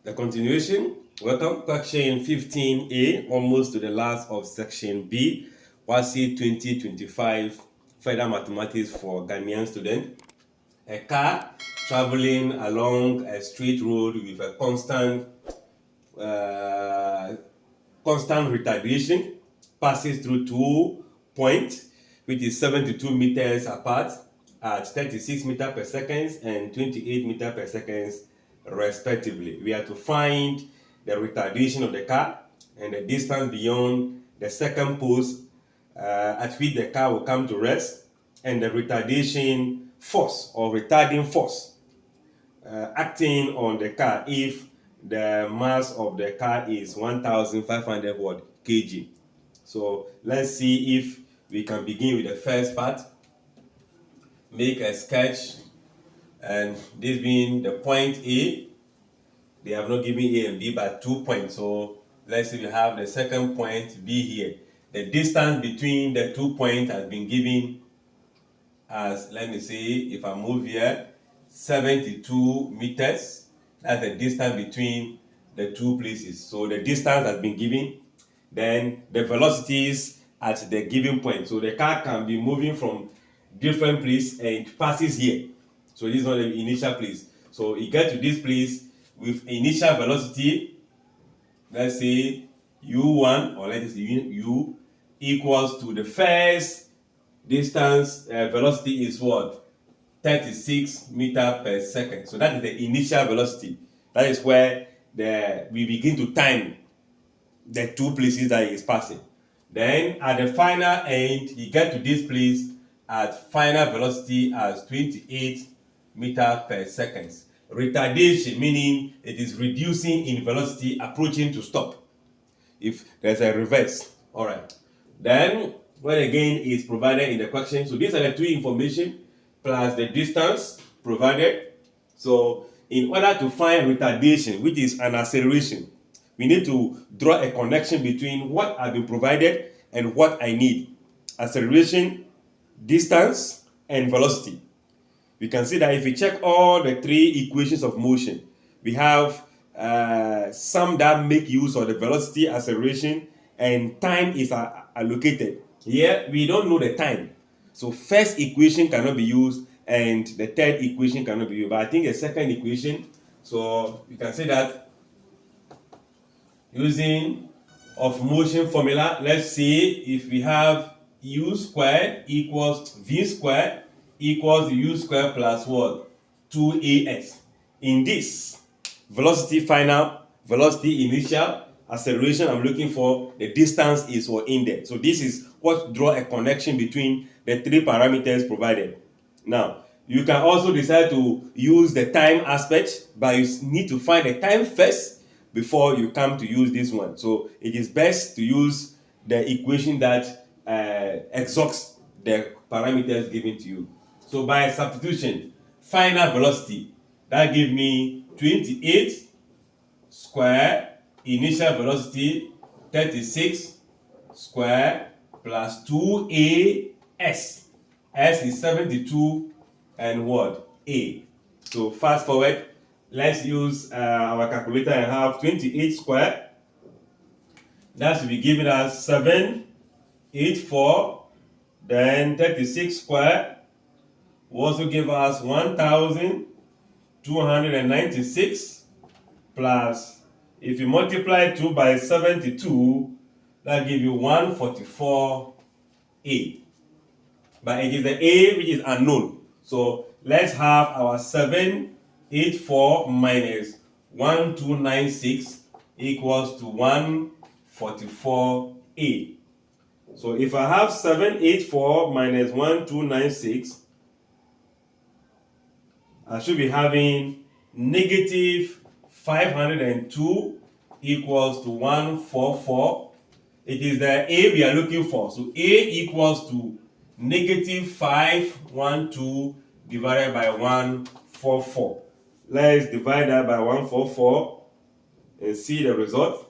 The continuation. Welcome. Question 15A, almost to the last of section B. WASSCE 2025 Further Mathematics for Ghanaian students. A car traveling along a straight road with a constant retardation passes through 2 points, which is 72 meters apart at 36 meters per second and 28 meters per second respectively. We are to find the retardation of the car and the distance beyond the second post at which the car will come to rest, and the retardation force or retarding force acting on the car if the mass of the car is 1,500 kg. So let's see if we can begin with the first part. Make a sketch, and this being the point A. They have not given A and B but 2 points. So let's say we have the second point B here. The distance between the 2 points has been given as, let me see, if I move here, 72 meters. That's the distance between the two places. So the distance has been given. Then the velocities at the given point. So the car can be moving from different place and passes here. So this is not the initial place. So it gets to this place with initial velocity, let's say u1, or let's say u equals to the first distance velocity is what? 36 meters per second. So that is the initial velocity. That is where we begin to time the two places that he is passing. Then at the final end, you get to this place at final velocity as 28 meters per second. Retardation, meaning it is reducing in velocity, approaching to stop if there's a reverse. All right. Then what again is provided in the question. So these are the two information plus the distance provided. So in order to find retardation, which is an acceleration, we need to draw a connection between what has been provided and what I need. Acceleration, distance, and velocity. We can see that if we check all the three equations of motion, we have some that make use of the velocity, acceleration, and time is allocated. Here, we don't know the time. So first equation cannot be used and the third equation cannot be used. But I think the second equation, so we can say that using of motion formula, let's see if we have u squared equals v squared equals u squared plus what? 2as. In this, velocity final, velocity initial, acceleration I'm looking for, the distance is what in there. So this is what draw a connection between the three parameters provided. Now, you can also decide to use the time aspect, but you need to find the time first before you come to use this one. So it is best to use the equation that exhausts the parameters given to you. So by substitution, final velocity, that gives me 28 square, initial velocity 36 square plus 2as. S is 72 and what? A. So fast forward, let's use our calculator and have 28 square. That should be giving us 784. Then 36 square will also give us 1,296 plus, if you multiply 2 by 72, that gives you 144A. But it is the A which is unknown. So let's have our 784 minus 1296 equals to 144A. So if I have 784 minus 1296, I should be having negative 502 equals to 144. It is the A we are looking for. So A equals to negative 512 divided by 144. Let's divide that by 144 and see the result.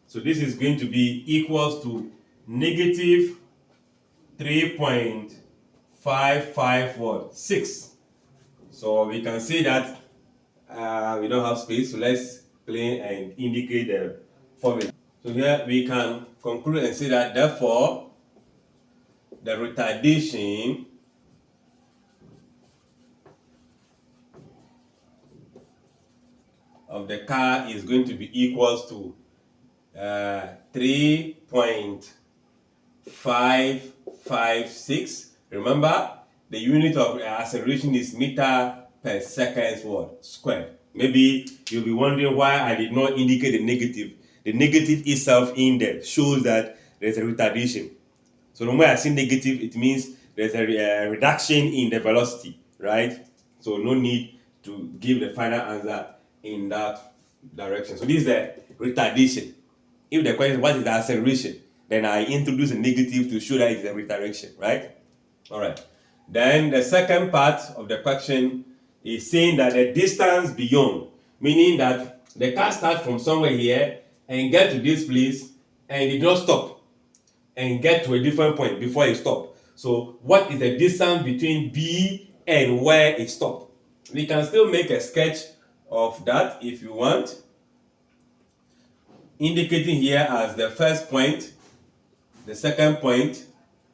So this is going to be equals to negative 3.556. So we can see that we don't have space. So let's plane and indicate the formula. So here we can conclude and say that therefore the retardation of the car is going to be equals to 3.556. Remember, the unit of acceleration is meter per second what? Squared. Maybe you'll be wondering why I did not indicate the negative. The negative itself in there shows that there's a retardation. So the moment I see negative, it means there's a reduction in the velocity, right? So no need to give the final answer in that direction. So this is the retardation. If the question is what is the acceleration, then I introduce a negative to show that it's a retardation, right? All right. Then the second part of the question is saying that the distance beyond, meaning that the car starts from somewhere here and get to this place and it does not stop and get to a different point before it stops. So what is the distance between B and where it stops? We can still make a sketch of that if you want, indicating here as the first point, the second point,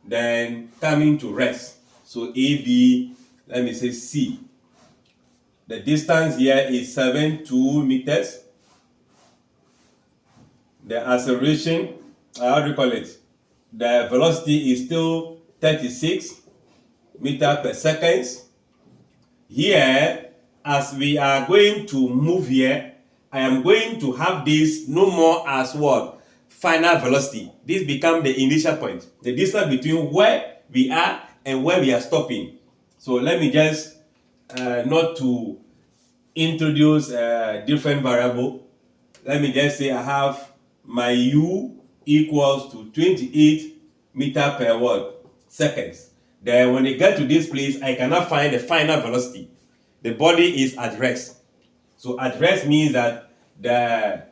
then coming to rest. So AB, let me say C. The distance here is 72 meters. The acceleration, how do you call it? The velocity is still 36 meters per second. Here, as we are going to move here, I am going to have this no more as what? Final velocity. This becomes the initial point. The distance between where we are and where we are stopping. So let me just, not to introduce a different variable, let me just say I have my U equals to 28 meter per what? Seconds. Then when I get to this place, I cannot find the final velocity. The body is at rest. So at rest means that the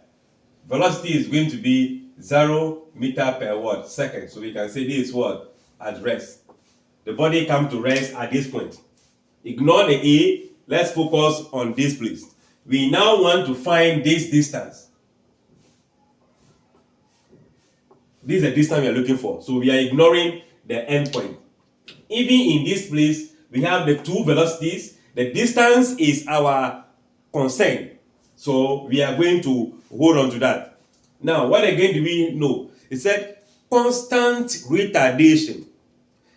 velocity is going to be 0 meter per what? Second. So we can say this is what? At rest. The body comes to rest at this point. Ignore the A. Let's focus on this place. We now want to find this distance. This is the distance we are looking for. So we are ignoring the endpoint. Even in this place, we have the two velocities. The distance is our concern. So we are going to hold on to that. Now, what again do we know? It said constant retardation.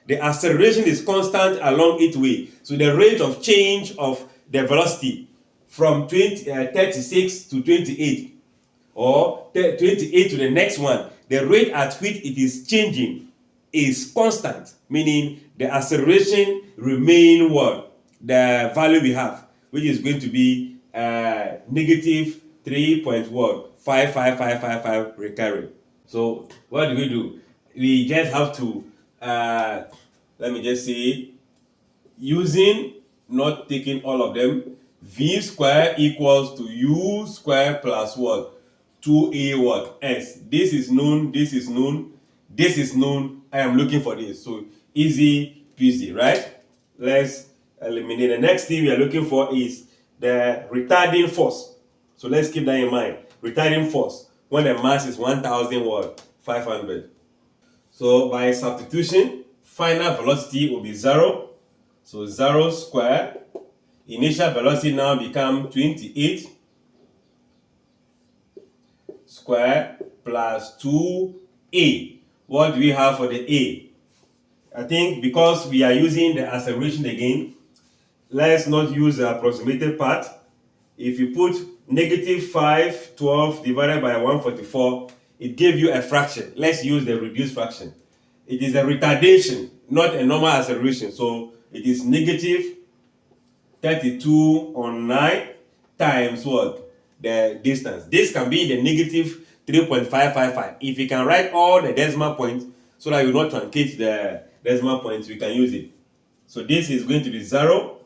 The acceleration is constant along its way. So the rate of change of the velocity from 36 to 28 or 28 to the next one, the rate at which it is changing is constant, meaning the acceleration remain what? The value we have, which is going to be negative 3.55555 recurring. So what do? We just have to, let me just say, using, not taking all of them, v square equals to u square plus what? 2a what? S. This is known, this is known, this is known. I am looking for this. So easy peasy, right? Let's eliminate. The next thing we are looking for is the retarding force. So let's keep that in mind. Retarding force when the mass is 1000 what? 500. So by substitution, final velocity will be 0. So 0 square. Initial velocity now become 28 square plus 2a. What do we have for the a? I think because we are using the acceleration again, let's not use the approximated part. If you put negative 512 divided by 144, it gave you a fraction. Let's use the reduced fraction. It is a retardation, not a normal acceleration. So it is negative 32 on 9 times what? The distance. This can be the negative 3.555. If you can write all the decimal points so that you not truncate the decimal points, we can use it. So this is going to be 0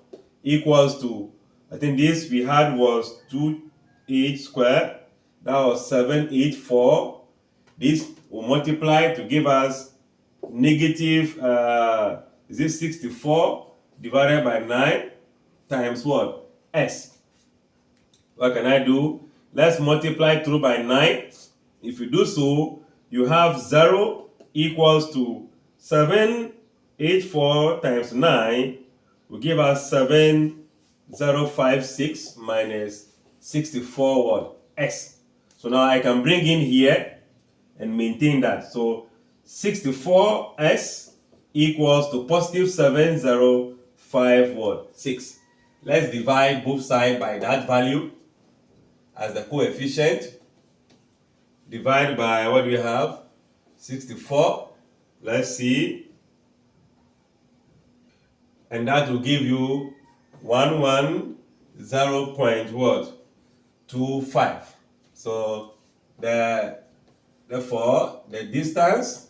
equals to, I think this we had was 28 square. That was 784. This will multiply to give us negative, is it 64 divided by 9 times what? S. What can I do? Let's multiply through by 9. If you do so, you have 0 equals to 784 times 9 will give us 7056 minus 64 what? X. So now I can bring in here and maintain that. So 64x equals to positive 705 what? 6. Let's divide both sides by that value as the coefficient. Divide by what do we have? 64. Let's see. And that will give you 110.25. So therefore the distance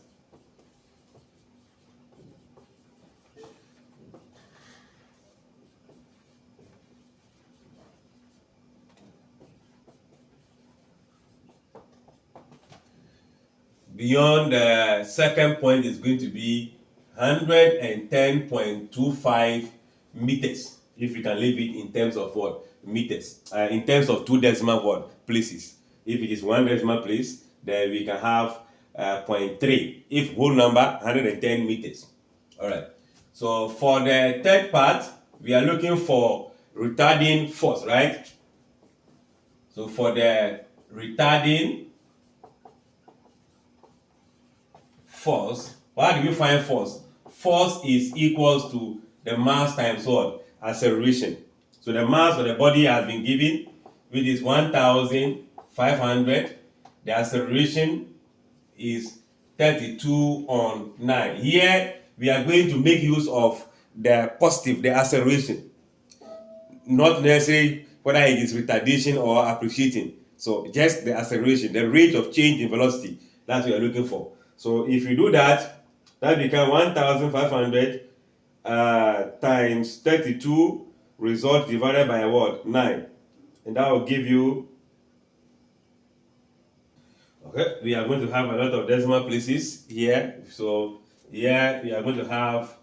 beyond the second point is going to be 110.25 meters, if you can leave it in terms of what? Meters. In terms of 2 decimal what? Places. If it is 1 decimal place, then we can have 0.3. If whole number, 110 meters. Alright. So for the third part, we are looking for retarding force, right? So for the retarding force, how do we find force? Force is equals to the mass times what? Acceleration. So the mass of the body has been given, which is 1,500. The acceleration is 32 on 9. Here we are going to make use of the positive, the acceleration, not necessarily whether it is retardation or appreciating. So just the acceleration, the rate of change in velocity, that's what you're looking for. So if you do that, that becomes 1,500 times 32 result divided by what? 9. And that will give you, okay, we are going to have a lot of decimal places here. So here we are going to have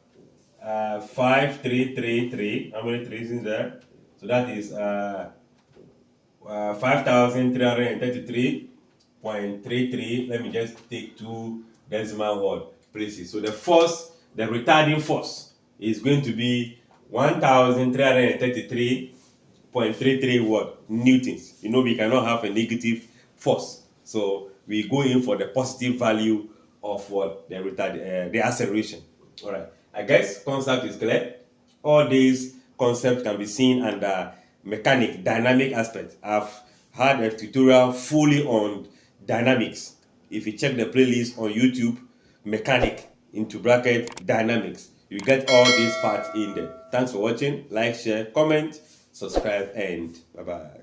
5333. How many threes in there? So that is 5,333.33. Let me just take 2 decimal word places. So the force, the retarding force, is going to be 1,333.33 what? Newtons. You know we cannot have a negative force. So we go in for the positive value of what? The the acceleration. Alright. I guess concept is clear. All these concepts can be seen under mechanic, dynamic aspect. I've had a tutorial fully on dynamics. If you check the playlist on YouTube, mechanic into bracket dynamics, you get all these parts in there. Thanks for watching. Like, share, comment, subscribe, and bye bye.